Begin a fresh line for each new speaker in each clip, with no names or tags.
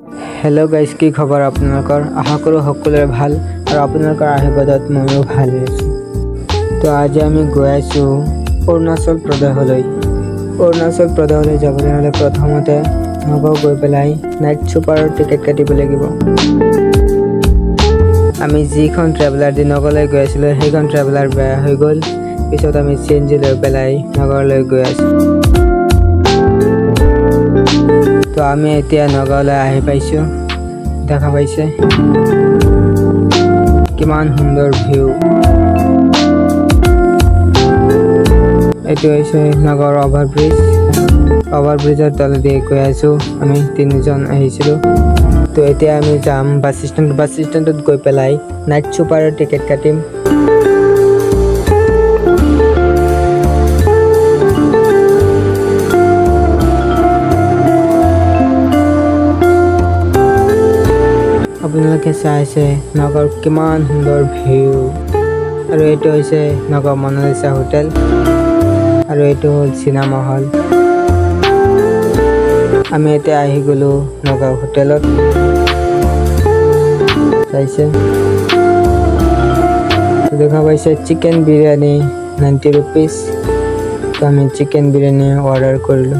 Hello guys, কি খবৰ আপোনালোকৰ? আশা কৰোঁ সকলোৰে ভাল আৰু আপোনালোকৰ আশীৰ্বাদত ময়ো ভালে আছোঁ। তো আজি আমি গৈ আছোঁ অৰুণাচল প্ৰদেশলৈ যাবলৈ হ'লে প্ৰথমতে নগাঁও গৈ পেলাই নাইট ছুপাৰৰ টিকেট কাটিব লাগিব। আমি যিখন ট্ৰেভেলাৰ দি নগাঁৱলৈ গৈ আছিলোঁ সেইখন ট্ৰেভেলাৰ বেয়া হৈ গ'ল। পিছত আমি CNG লৈ পেলাই নগাঁৱলৈ গৈ আছোঁ। তো আমি এতিয়া নগাঁৱলৈ আহি পাইছোঁ। দেখা পাইছে কিমান সুন্দৰ ভিউ। এইটো হৈছে নগাঁৱৰ অভাৰব্ৰিজৰ তলেদি গৈ আছোঁ। আমি 3জন আহিছিলোঁ। তো এতিয়া আমি যাম বাছ ষ্টেণ্ডত গৈ পেলাই নাইট ছুপাৰৰ টিকেট কাটিম। আপোনালোকে চাইছে নগাঁৱৰ কিমান সুন্দৰ ভিউ। আৰু এইটো হৈছে নগাঁও মনালিছা হোটেল আৰু এইটো হ'ল চিনেমা হল। আমি এতিয়া আহি গ'লোঁ নগাঁও হোটেলত। চাইছে দেখা পাইছে চিকেন বিৰিয়ানী 90 rupees। তো আমি চিকেন বিৰিয়ানী অৰ্ডাৰ কৰিলোঁ।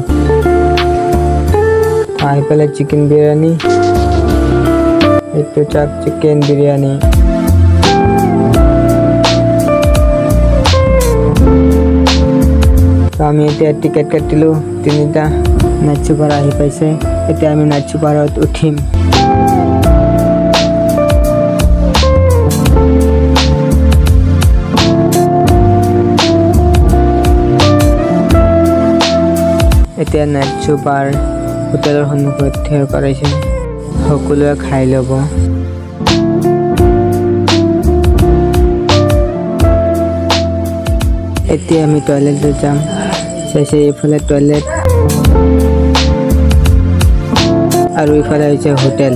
আহি পেলাই চিকেন বিৰিয়ানী, এইটো চাপ চিকেন বিৰিয়ানী। তো আমি এতিয়া টিকেট কাটিলোঁ 3টা। নাইট ছুপাৰ আহি পাইছে। এতিয়া আমি নাইট ছুপাৰত উঠিম। এতিয়া নাইট ছুপাৰ হোটেলৰ সন্মুখত থিয় কৰাইছে। সকলোৱে খাই ল'ব। এতিয়া আমি টয়লেটত যাম। চাইছে এইফালে টয়লেট আৰু এইফালে হৈছে হোটেল।